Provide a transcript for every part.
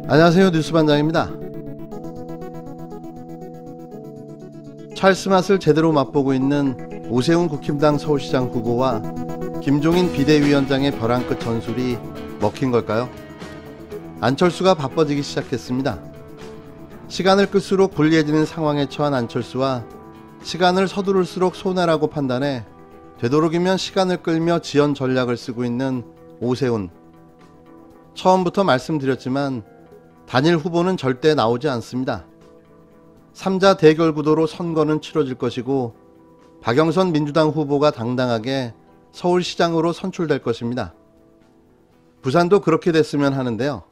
안녕하세요, 뉴스반장입니다. 찰스 맛을 제대로 맛보고 있는 오세훈 국힘당 서울시장 후보와 김종인 비대위원장의 벼랑 끝 전술이 먹힌 걸까요? 안철수가 바빠지기 시작했습니다. 시간을 끌수록 불리해지는 상황에 처한 안철수와 시간을 서두를수록 손해라고 판단해 되도록이면 시간을 끌며 지연 전략을 쓰고 있는 오세훈. 처음부터 말씀드렸지만 단일 후보는 절대 나오지 않습니다. 3자 대결 구도로 선거는 치러질 것이고 박영선 민주당 후보가 당당하게 서울시장으로 선출될 것입니다. 부산도 그렇게 됐으면 하는데요.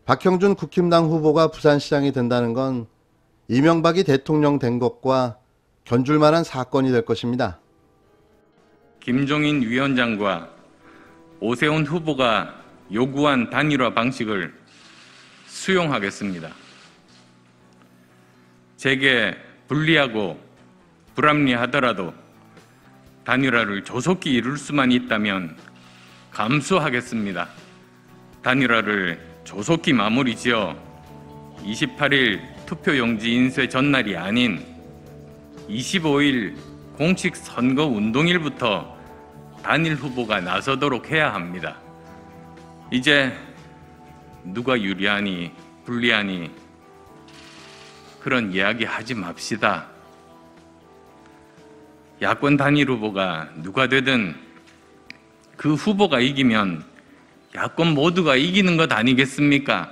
박형준 국힘당 후보가 부산시장이 된다는 건 이명박이 대통령 된 것과 견줄만한 사건이 될 것입니다. 김종인 위원장과 오세훈 후보가 요구한 단일화 방식을 수용하겠습니다. 제게 불리하고 불합리하더라도 단일화를 조속히 이룰 수만 있다면 감수하겠습니다. 단일화를 조속히 마무리 지어 28일 투표용지 인쇄 전날이 아닌 25일 공식 선거 운동일부터 단일 후보가 나서도록 해야 합니다. 이제 누가 유리하니 불리하니 그런 이야기 하지 맙시다. 야권 단일 후보가 누가 되든 그 후보가 이기면 야권 모두가 이기는 것 아니겠습니까?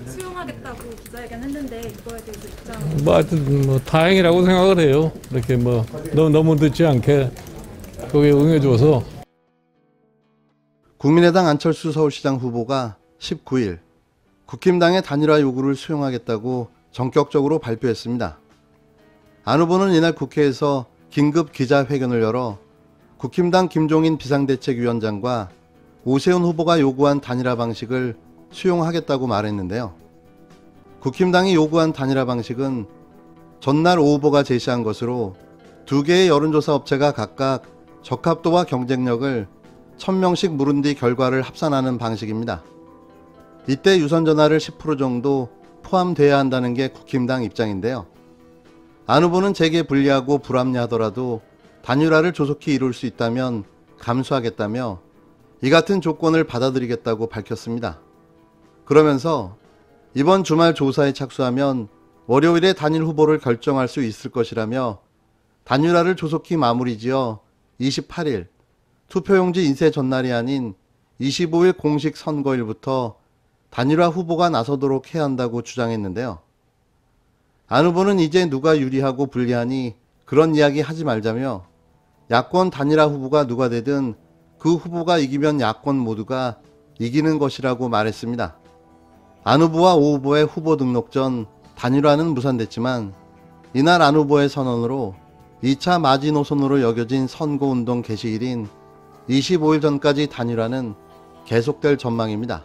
수용하겠다고 기자회견했는데 이거에 대해서 입장. 하여튼 다행이라고 생각을 해요. 이렇게 너무 늦지 않게 거기에 응해줘서. 국민의당 안철수 서울시장 후보가 19일 국힘당의 단일화 요구를 수용하겠다고 전격적으로 발표했습니다. 안 후보는 이날 국회에서 긴급 기자회견을 열어 국힘당 김종인 비상대책위원장과 오세훈 후보가 요구한 단일화 방식을 수용하겠다고 말했는데요. 국힘당이 요구한 단일화 방식은 전날 오 후보가 제시한 것으로 두 개의 여론조사 업체가 각각 적합도와 경쟁력을 1000명씩 물은 뒤 결과를 합산하는 방식입니다. 이때 유선전화를 10% 정도 포함돼야 한다는 게 국힘당 입장인데요. 안 후보는 제게 불리하고 불합리하더라도 단일화를 조속히 이룰 수 있다면 감수하겠다며 이 같은 조건을 받아들이겠다고 밝혔습니다. 그러면서 이번 주말 조사에 착수하면 월요일에 단일 후보를 결정할 수 있을 것이라며 단일화를 조속히 마무리지어 28일 투표용지 인쇄 전날이 아닌 25일 공식 선거일부터 단일화 후보가 나서도록 해야 한다고 주장했는데요. 안 후보는 이제 누가 유리하고 불리하니 그런 이야기 하지 말자며 야권 단일화 후보가 누가 되든 그 후보가 이기면 야권 모두가 이기는 것이라고 말했습니다. 안 후보와 오 후보의 후보 등록 전 단일화는 무산됐지만 이날 안 후보의 선언으로 2차 마지노선으로 여겨진 선거운동 개시일인 25일 전까지 단일화는 계속될 전망입니다.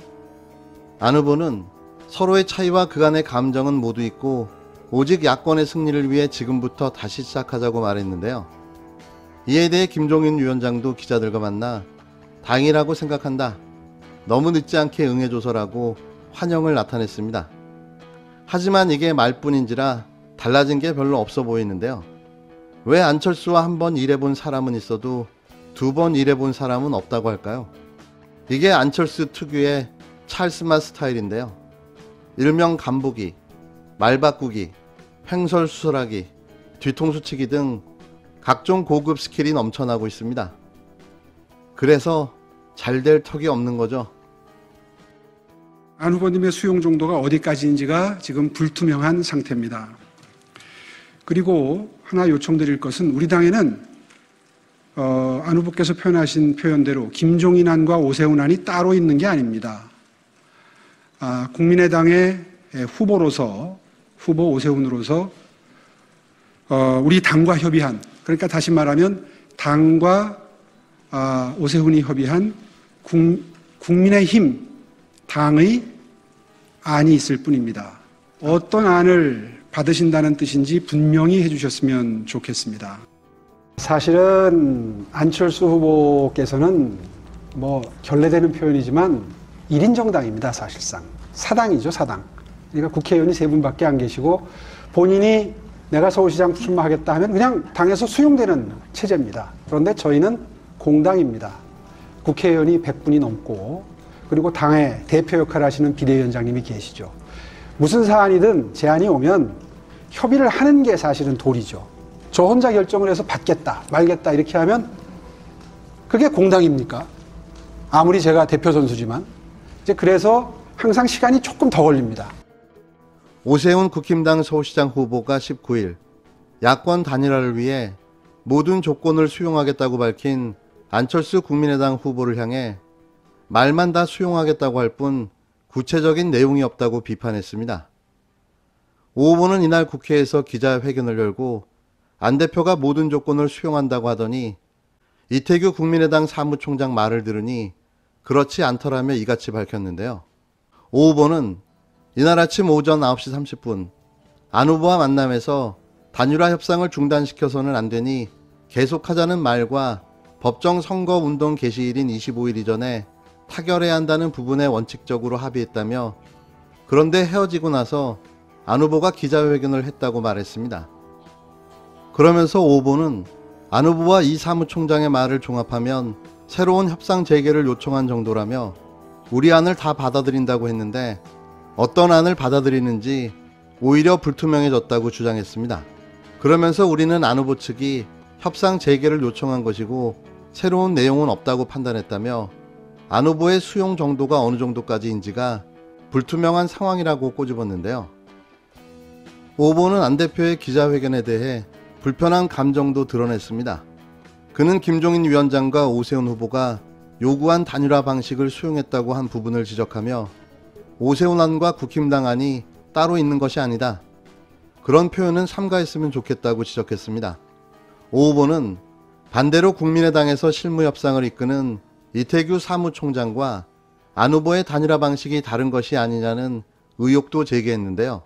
안 후보는 서로의 차이와 그간의 감정은 모두 있고 오직 야권의 승리를 위해 지금부터 다시 시작하자고 말했는데요. 이에 대해 김종인 위원장도 기자들과 만나 다행이라고 생각한다. 너무 늦지 않게 응해줘서라고 환영을 나타냈습니다. 하지만 이게 말뿐인지라 달라진 게 별로 없어 보이는데요. 왜 안철수와 한 번 일해본 사람은 있어도 두 번 일해본 사람은 없다고 할까요? 이게 안철수 특유의 찰스맛 스타일인데요. 일명 간보기, 말 바꾸기, 횡설수설하기, 뒤통수 치기 등 각종 고급 스킬이 넘쳐나고 있습니다. 그래서 잘 될 턱이 없는 거죠. 안 후보님의 수용 정도가 어디까지인지가 지금 불투명한 상태입니다. 그리고 하나 요청드릴 것은 우리 당에는 안 후보께서 표현하신 표현대로 김종인 안과 오세훈 안이 따로 있는 게 아닙니다. 국민의당의 후보로서 후보 오세훈으로서 우리 당과 협의한, 그러니까 다시 말하면 당과 오세훈이 협의한 국민의힘 당의 안이 있을 뿐입니다. 어떤 안을 받으신다는 뜻인지 분명히 해주셨으면 좋겠습니다. 사실은 안철수 후보께서는 뭐 결례되는 표현이지만 1인 정당입니다. 사실상 사당이죠, 사당. 그러니까 국회의원이 3분밖에 안 계시고 본인이 내가 서울시장 출마하겠다 하면 그냥 당에서 수용되는 체제입니다. 그런데 저희는 공당입니다. 국회의원이 100분이 넘고 그리고 당의 대표 역할을 하시는 비대위원장님이 계시죠. 무슨 사안이든 제안이 오면 협의를 하는 게 사실은 도리죠. 저 혼자 결정을 해서 받겠다 말겠다 이렇게 하면 그게 공당입니까? 아무리 제가 대표 선수지만. 이제 그래서 항상 시간이 조금 더 걸립니다. 오세훈 국힘당 서울시장 후보가 19일 야권 단일화를 위해 모든 조건을 수용하겠다고 밝힌 안철수 국민의당 후보를 향해 말만 다 수용하겠다고 할 뿐 구체적인 내용이 없다고 비판했습니다. 오 후보는 이날 국회에서 기자회견을 열고 안 대표가 모든 조건을 수용한다고 하더니 이태규 국민의당 사무총장 말을 들으니 그렇지 않더라며 이같이 밝혔는데요. 오 후보는 이날 아침 오전 9시 30분 안 후보와 만남에서 단일화 협상을 중단시켜서는 안 되니 계속하자는 말과 법정 선거운동 개시일인 25일 이전에 타결해야 한다는 부분에 원칙적으로 합의했다며 그런데 헤어지고 나서 안 후보가 기자회견을 했다고 말했습니다. 그러면서 오 후보는 안 후보와 이 사무총장의 말을 종합하면 새로운 협상 재개를 요청한 정도라며 우리 안을 다 받아들인다고 했는데 어떤 안을 받아들이는지 오히려 불투명해졌다고 주장했습니다. 그러면서 우리는 안 후보 측이 협상 재개를 요청한 것이고 새로운 내용은 없다고 판단했다며 안 후보의 수용 정도가 어느 정도까지인지가 불투명한 상황이라고 꼬집었는데요. 오 후보는 안 대표의 기자회견에 대해 불편한 감정도 드러냈습니다. 그는 김종인 위원장과 오세훈 후보가 요구한 단일화 방식을 수용했다고 한 부분을 지적하며 오세훈 안과 국힘당 안이 따로 있는 것이 아니다. 그런 표현은 삼가했으면 좋겠다고 지적했습니다. 오 후보는 반대로 국민의당에서 실무협상을 이끄는 이태규 사무총장과 안 후보의 단일화 방식이 다른 것이 아니냐는 의혹도 제기했는데요.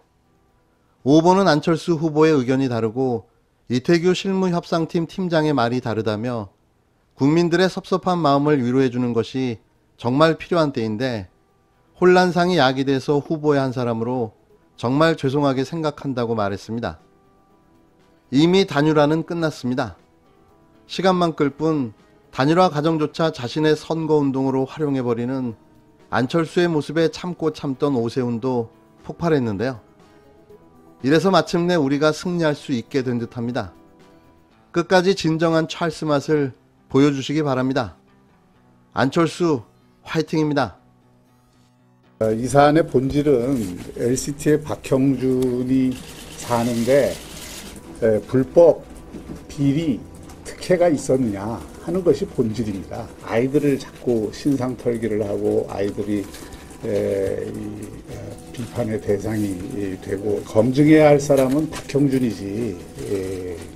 오 후보는 안철수 후보의 의견이 다르고 이태규 실무협상팀 팀장의 말이 다르다며 국민들의 섭섭한 마음을 위로해주는 것이 정말 필요한 때인데 혼란상이 야기돼서 후보의 한 사람으로 정말 죄송하게 생각한다고 말했습니다. 이미 단일화는 끝났습니다. 시간만 끌 뿐 단일화 과정조차 자신의 선거운동으로 활용해버리는 안철수의 모습에 참고 참던 오세훈도 폭발했는데요. 이래서 마침내 우리가 승리할 수 있게 된 듯합니다. 끝까지 진정한 찰스 맛을 보여주시기 바랍니다. 안철수 화이팅입니다. 이 사안의 본질은 LCT의 박형준이 사는데 불법 비리 특혜가 있었느냐 하는 것이 본질입니다. 아이들을 자꾸 신상털기를 하고 아이들이 비판의 대상이 되고 검증해야 할 사람은 박형준이지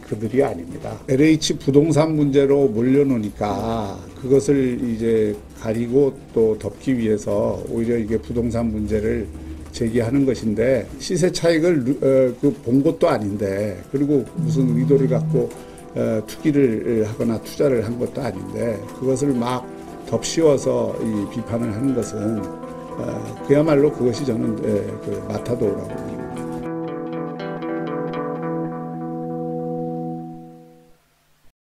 그들이 아닙니다. LH 부동산 문제로 몰려놓으니까 그것을 이제 가리고 또 덮기 위해서 오히려 이게 부동산 문제를 제기하는 것인데 시세 차익을 본 것도 아닌데 그리고 무슨 의도를 갖고 투기를 하거나 투자를 한 것도 아닌데 그것을 막 덮씌워서 이 비판을 하는 것은 그야말로 그것이 저는 마타도라고